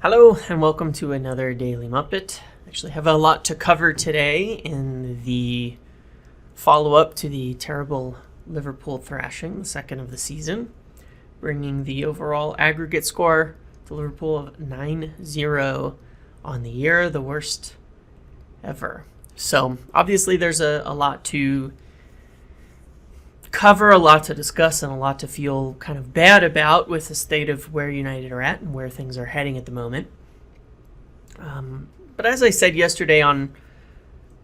Hello and welcome to another Daily Muppet. Actually have a lot to cover today in the follow-up to the terrible Liverpool thrashing, the second of the season, bringing the overall aggregate score to Liverpool of 9-0 on the year, the worst ever. So obviously there's a lot to cover, a lot to discuss, and a lot to feel kind of bad about with the state of where United are at and where things are heading at the moment. But as I said yesterday on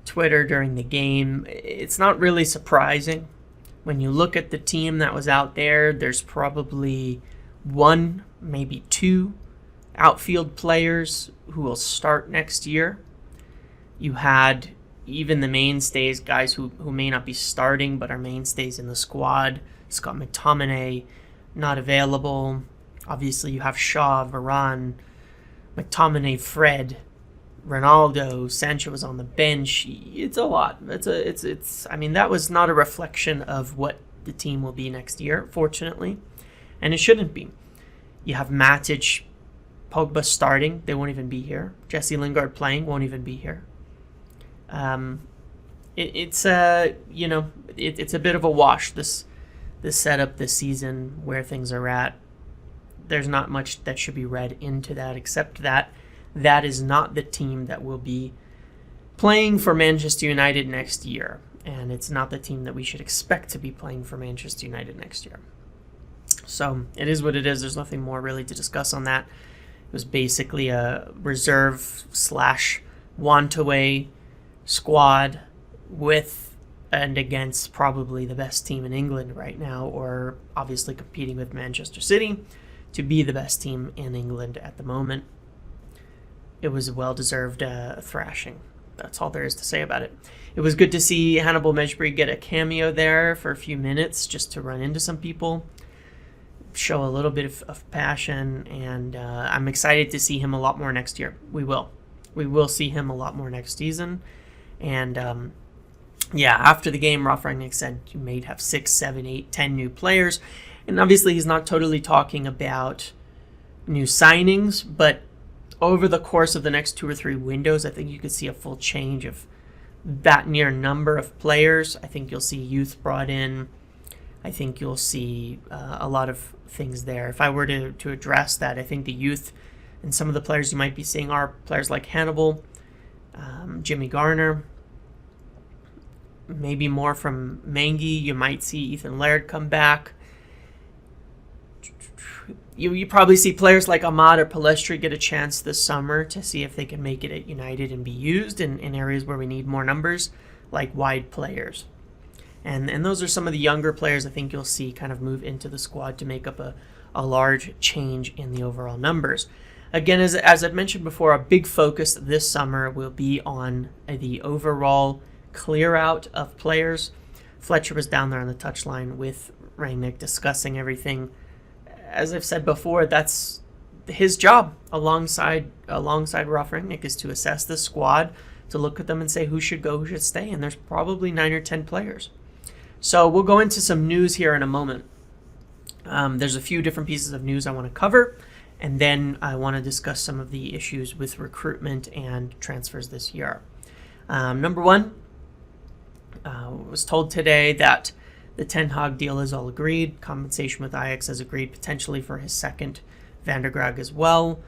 Twitter during the game, it's not really surprising. When you look at the team that was out there, there's probably one, maybe two outfield players who will start next year. You had even the mainstays, guys who may not be starting but are mainstays in the squad. Scott McTominay, not available. Obviously, you have Shaw, Varane, McTominay, Fred, Ronaldo, Sancho was on the bench. It's a lot. It's. I mean, that was not a reflection of what the team will be next year, fortunately, and it shouldn't be. You have Matic, Pogba starting. They won't even be here. Jesse Lingard playing, won't even be here. It's a bit of a wash, this setup this season, where things are at. There's not much that should be read into that, except that is not the team that will be playing for Manchester United next year, and it's not the team that we should expect to be playing for Manchester United next year. So it is what it is. There's nothing more really to discuss on that. It was basically a reserve / want-away squad with and against probably the best team in England right now, or obviously competing with Manchester City to be the best team in England at the moment. It was a well-deserved thrashing. That's all there is to say about it. It was good to see Hannibal Mejbri get a cameo there for a few minutes just to run into some people, show a little bit of passion, and I'm excited to see him a lot more next year. We will see him a lot more next season. And after the game, Ralf Rangnick said you may have 6, 7, 8, 10 new players. And obviously he's not totally talking about new signings, but over the course of the next 2 or 3 windows, I think you could see a full change of that near number of players. I think you'll see youth brought in. I think you'll see a lot of things there. If I were to address that, I think the youth and some of the players you might be seeing are players like Hannibal, Jimmy Garner, maybe more from Mengi. You might see Ethan Laird come back. You probably see players like Ahmad or Palestri get a chance this summer to see if they can make it at United and be used in areas where we need more numbers, like wide players. And those are some of the younger players I think you'll see kind of move into the squad to make up a large change in the overall numbers. Again, as I've mentioned before, a big focus this summer will be on the overall clear out of players. Fletcher was down there on the touchline with Rangnick discussing everything. As I've said before, that's his job alongside Ralf Rangnick, is to assess the squad, to look at them and say who should go, who should stay, and there's probably 9 or 10 players. So we'll go into some news here in a moment. There's a few different pieces of news I want to cover. And then I want to discuss some of the issues with recruitment and transfers this year. Number one, was told today that the Ten Hag deal is all agreed. Compensation with Ajax is agreed, potentially for his second Van der Graag as well.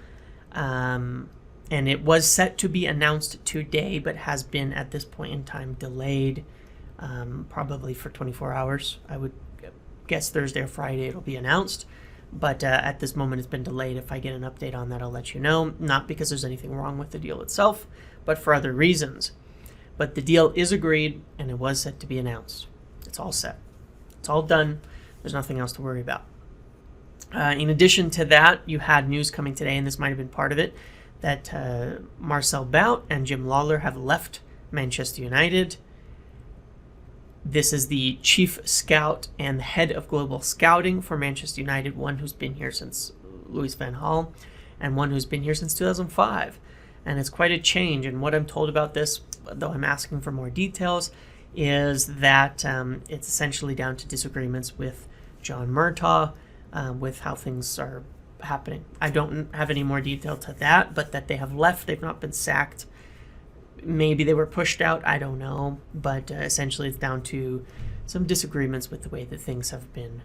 And it was set to be announced today, but has been at this point in time delayed, probably for 24 hours. I would guess Thursday or Friday it'll be announced. But at this moment, it's been delayed. If I get an update on that, I'll let you know. Not because there's anything wrong with the deal itself, but for other reasons. But the deal is agreed, and it was set to be announced. It's all set. It's all done. There's nothing else to worry about. In addition to that, you had news coming today, and this might have been part of it, that Marcel Bout and Jim Lawler have left Manchester United. This is the chief scout and the head of global scouting for Manchester United, one who's been here since Louis van Gaal and one who's been here since 2005. And it's quite a change. And what I'm told about this, though I'm asking for more details, is that it's essentially down to disagreements with John Murtaugh, with how things are happening. I don't have any more detail to that, but that they have left. They've not been sacked. Maybe they were pushed out. I don't know. But essentially, it's down to some disagreements with the way that things have been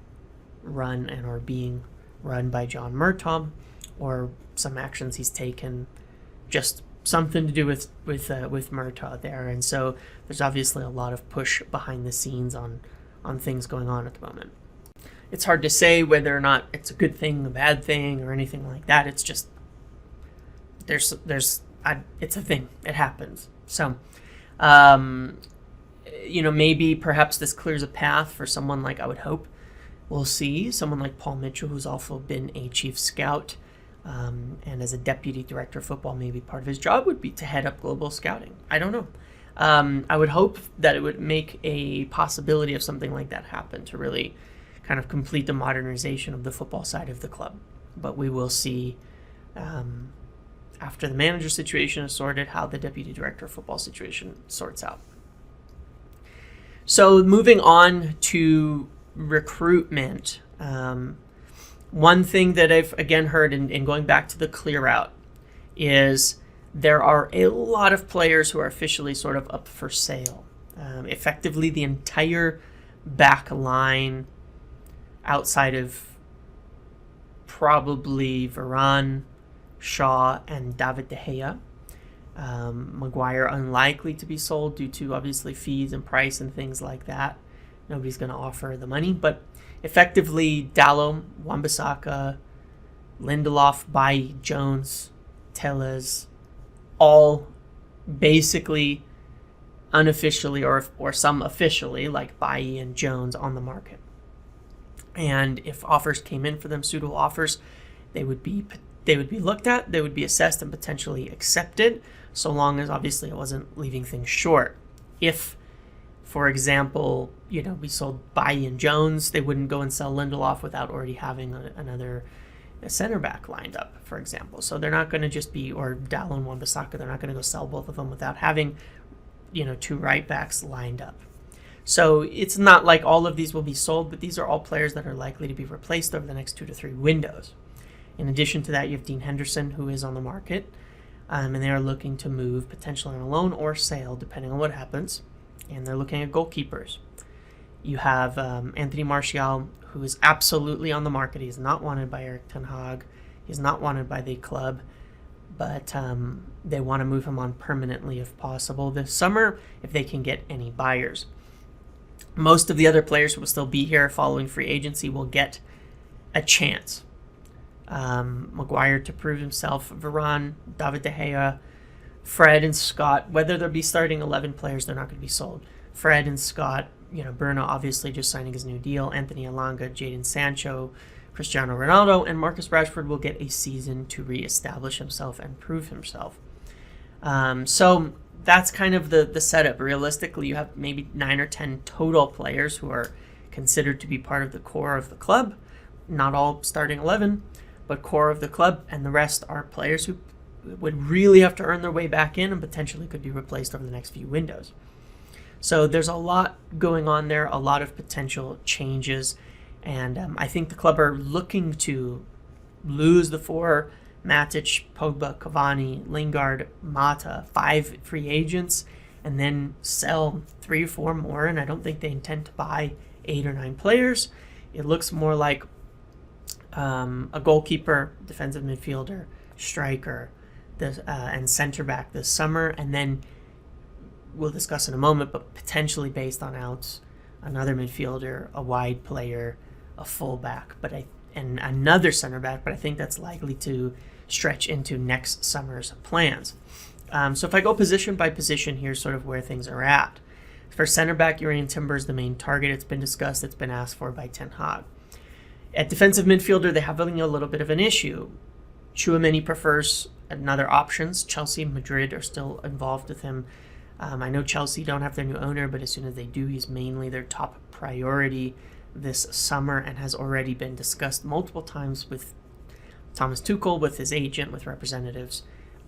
run and are being run by John Murtaugh, or some actions he's taken, just something to do with Murtaugh there. And so there's obviously a lot of push behind the scenes on things going on at the moment. It's hard to say whether or not it's a good thing, a bad thing, or anything like that. It's just it's a thing. It happens. So, maybe perhaps this clears a path for someone like, I would hope, we'll see, someone like Paul Mitchell, who's also been a chief scout, and as a deputy director of football, maybe part of his job would be to head up global scouting. I don't know. I would hope that it would make a possibility of something like that happen to really kind of complete the modernization of the football side of the club. But we will see after the manager situation is sorted how the deputy director of football situation sorts out. So moving on to recruitment. One thing that I've again heard in going back to the clear out is there are a lot of players who are officially sort of up for sale. Effectively, the entire back line outside of probably Varane, Shaw, and David De Gea. Maguire unlikely to be sold due to obviously fees and price and things like that. Nobody's going to offer the money, but effectively Dalot, Wan-Bissaka, Lindelof, Bailly, Jones, Telles, all basically unofficially or some officially, like Bailly and Jones, on the market. And if offers came in for them, suitable offers, they would be looked at, they would be assessed and potentially accepted, so long as obviously it wasn't leaving things short. If, for example, we sold Bailly and Jones, they wouldn't go and sell Lindelof without already having another center back lined up, for example. So they're not going to just be, or Dalot and Wan-Bissaka, they're not going to go sell both of them without having, two right backs lined up. So it's not like all of these will be sold, but these are all players that are likely to be replaced over the next 2 to 3 windows. In addition to that, you have Dean Henderson, who is on the market, and they are looking to move potentially on a loan or sale, depending on what happens. And they're looking at goalkeepers. You have Anthony Martial, who is absolutely on the market. He is not wanted by Erik ten Hag. He's not wanted by the club, but they want to move him on permanently if possible this summer, if they can get any buyers. Most of the other players who will still be here following free agency will get a chance. Maguire to prove himself, Varane, David De Gea, Fred and Scott. Whether they'll be starting 11 players, they're not going to be sold. Fred and Scott, Bruno obviously just signing his new deal, Anthony Elanga, Jadon Sancho, Cristiano Ronaldo, and Marcus Rashford will get a season to reestablish himself and prove himself. So that's kind of the setup. Realistically, you have maybe 9 or 10 total players who are considered to be part of the core of the club. Not all starting 11, but core of the club, and the rest are players who would really have to earn their way back in and potentially could be replaced over the next few windows. So there's a lot going on there, a lot of potential changes, and I think the club are looking to lose the 4, Matic, Pogba, Cavani, Lingard, Mata, 5 free agents, and then sell 3 or 4 more, and I don't think they intend to buy 8 or 9 players. It looks more like a goalkeeper, defensive midfielder, striker, and center back this summer, and then we'll discuss in a moment, but potentially based on outs, another midfielder, a wide player, a fullback, and another center back, but I think that's likely to stretch into next summer's plans. So if I go position by position, here's sort of where things are at. For center back, Urian Timber is the main target. It's been discussed. It's been asked for by Ten Hag. At defensive midfielder, they have a little bit of an issue. Tchouameni prefers another options. Chelsea and Madrid are still involved with him. I know Chelsea don't have their new owner, but as soon as they do, he's mainly their top priority this summer and has already been discussed multiple times with Thomas Tuchel, with his agent, with representatives.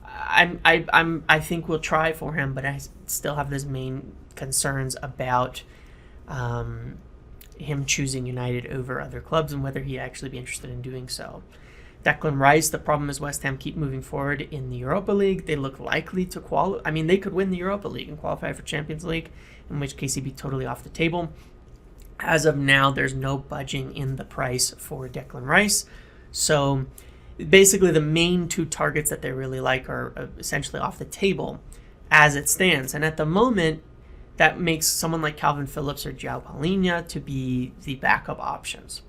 I think we'll try for him, but I still have those main concerns about him choosing United over other clubs and whether he'd actually be interested in doing so. Declan Rice, the problem is West Ham keep moving forward in the Europa League. They look likely to qualify. I mean, they could win the Europa League and qualify for Champions League, in which case he'd be totally off the table. As of now, there's no budging in the price for Declan Rice. So basically the main two targets that they really like are essentially off the table as it stands. And at the moment, that makes someone like Calvin Phillips or João Palhinha to be the backup options.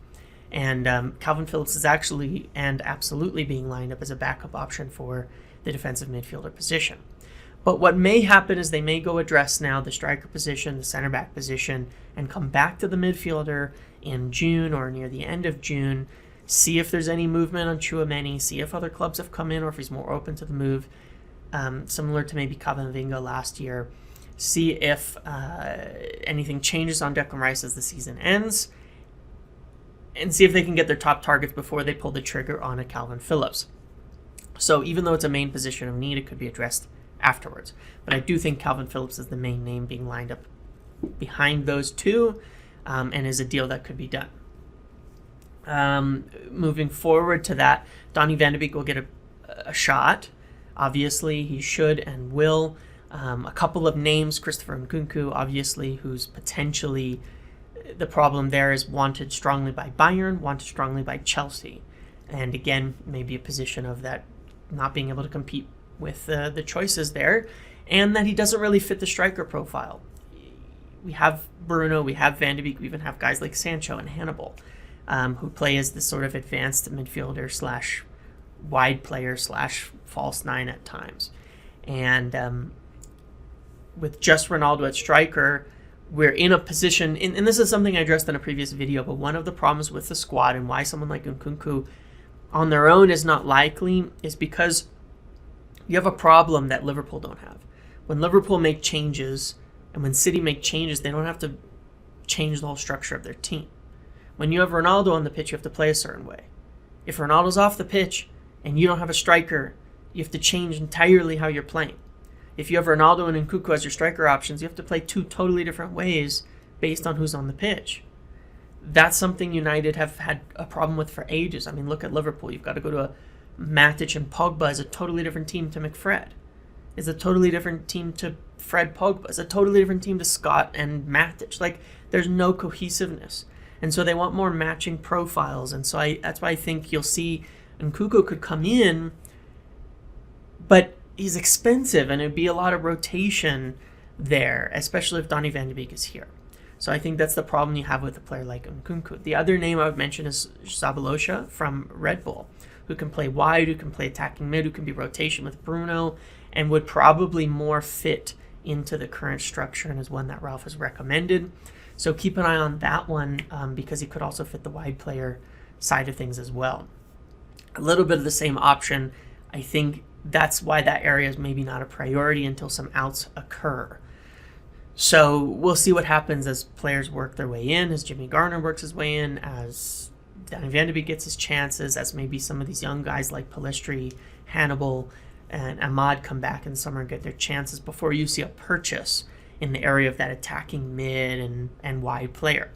And Calvin Phillips is actually and absolutely being lined up as a backup option for the defensive midfielder position. But what may happen is they may go address now the striker position, the center back position, and come back to the midfielder in June or near the end of June, see if there's any movement on Tchouameni, see if other clubs have come in or if he's more open to the move, similar to maybe Camavinga last year. See if anything changes on Declan Rice as the season ends, and see if they can get their top targets before they pull the trigger on a Calvin Phillips. So even though it's a main position of need, it could be addressed afterwards. But I do think Calvin Phillips is the main name being lined up behind those two, and is a deal that could be done. Moving forward to that, Donny van de Beek will get a shot. Obviously, he should and will. A couple of names, Christopher Nkunku, obviously, who's potentially... The problem there is wanted strongly by Bayern, wanted strongly by Chelsea. And again, maybe a position of that not being able to compete with the choices there, and that he doesn't really fit the striker profile. We have Bruno, we have Van de Beek, we even have guys like Sancho and Hannibal, who play as this sort of advanced midfielder slash wide player slash false nine at times. And with just Ronaldo at striker, we're in a position, and this is something I addressed in a previous video, but one of the problems with the squad and why someone like Nkunku on their own is not likely is because you have a problem that Liverpool don't have. When Liverpool make changes and when City make changes, they don't have to change the whole structure of their team. When you have Ronaldo on the pitch, you have to play a certain way. If Ronaldo's off the pitch and you don't have a striker, you have to change entirely how you're playing. If you have Ronaldo and Nkunku as your striker options, you have to play two totally different ways based on who's on the pitch. That's something United have had a problem with for ages. I mean, look at Liverpool. You've got to go to a Matic and Pogba is a totally different team to McFred. Is a totally different team to Fred Pogba. Is a totally different team to Scott and Matic. Like, there's no cohesiveness. And so they want more matching profiles. And so that's why I think you'll see Nkunku could come in, but he's expensive, and it'd be a lot of rotation there, especially if Donny van de Beek is here. So I think that's the problem you have with a player like Nkunku. The other name I would mention is Zabalosha from Red Bull, who can play wide, who can play attacking mid, who can be rotation with Bruno, and would probably more fit into the current structure and is one that Ralph has recommended. So keep an eye on that one because he could also fit the wide player side of things as well. A little bit of the same option. I think that's why that area is maybe not a priority until some outs occur. So we'll see what happens as players work their way in, as Jimmy Garner works his way in, as Donny van de Beek gets his chances, as maybe some of these young guys like Pellistri, Hannibal, and Ahmad come back in the summer and get their chances before you see a purchase in the area of that attacking mid and wide player.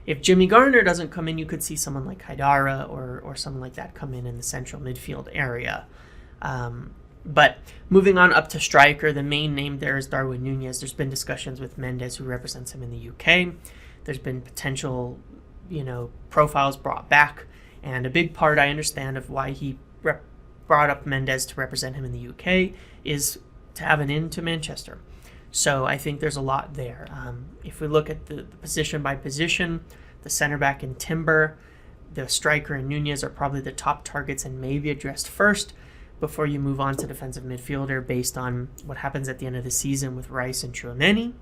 If Jimmy Garner doesn't come in, you could see someone like Haidara or someone like that come in the central midfield area. But moving on up to striker, the main name there is Darwin Nunez. There's been discussions with Mendes, who represents him in the UK. There's been potential, profiles brought back. And a big part, I understand, of why he brought up Mendes to represent him in the UK is to have an in to Manchester. So I think there's a lot there. If we look at the position by position, the center back in Timber, the striker and Nunez are probably the top targets and maybe addressed first before you move on to defensive midfielder based on what happens at the end of the season with Rice and Tchouameni.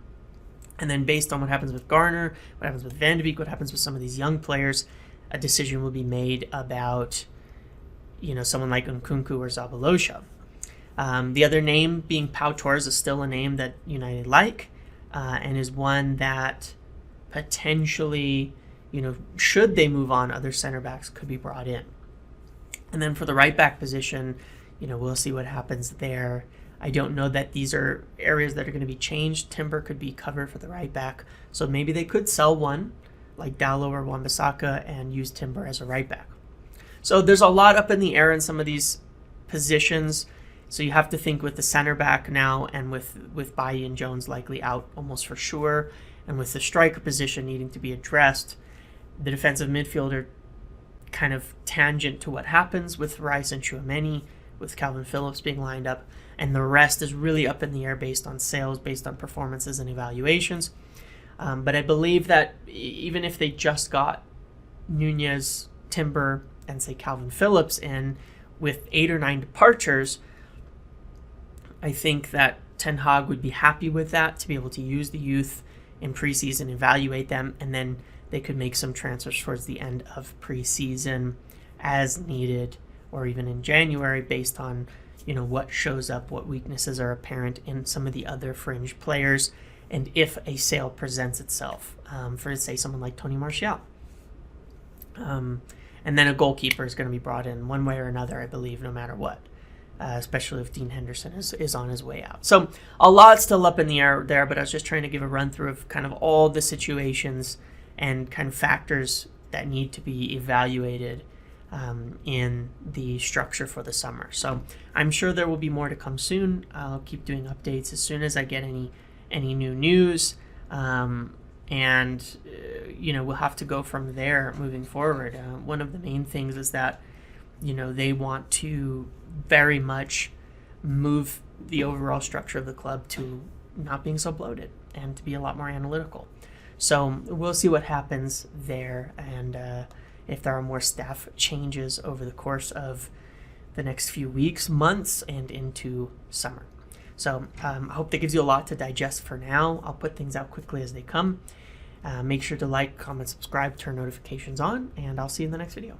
And then based on what happens with Garner, what happens with Van de Beek, what happens with some of these young players, a decision will be made about, someone like Nkunku or Zabalosha. The other name being Pau Torres is still a name that United like and is one that potentially, should they move on, other center backs could be brought in. And then for the right back position, we'll see what happens there. I don't know that these are areas that are going to be changed. Timber could be covered for the right back. So maybe they could sell one, like Dallo or Wan-Bissaka, and use Timber as a right back. So there's a lot up in the air in some of these positions. So you have to think with the center back now, and with Bailly and Jones likely out almost for sure, and with the striker position needing to be addressed, the defensive midfielder kind of tangent to what happens with Rice and Tchouameni, with Calvin Phillips being lined up, and the rest is really up in the air based on sales, based on performances and evaluations. But I believe that even if they just got Nunez, Timber, and say Calvin Phillips in with 8 or 9 departures, I think that Ten Hag would be happy with that, to be able to use the youth in preseason, evaluate them, and then they could make some transfers towards the end of preseason as needed, or even in January, based on what shows up, what weaknesses are apparent in some of the other fringe players, and if a sale presents itself for, say, someone like Tony Martial. And then a goalkeeper is going to be brought in one way or another, I believe, no matter what. Especially if Dean Henderson is on his way out. So a lot still up in the air there, but I was just trying to give a run through of kind of all the situations and kind of factors that need to be evaluated in the structure for the summer. So I'm sure there will be more to come soon. I'll keep doing updates as soon as I get any new news. And we'll have to go from there moving forward. One of the main things is that they want to very much move the overall structure of the club to not being so bloated and to be a lot more analytical. So we'll see what happens there, and if there are more staff changes over the course of the next few weeks, months, and into summer. So I hope that gives you a lot to digest for now. I'll put things out quickly as they come. Make sure to like, comment, subscribe, turn notifications on, and I'll see you in the next video.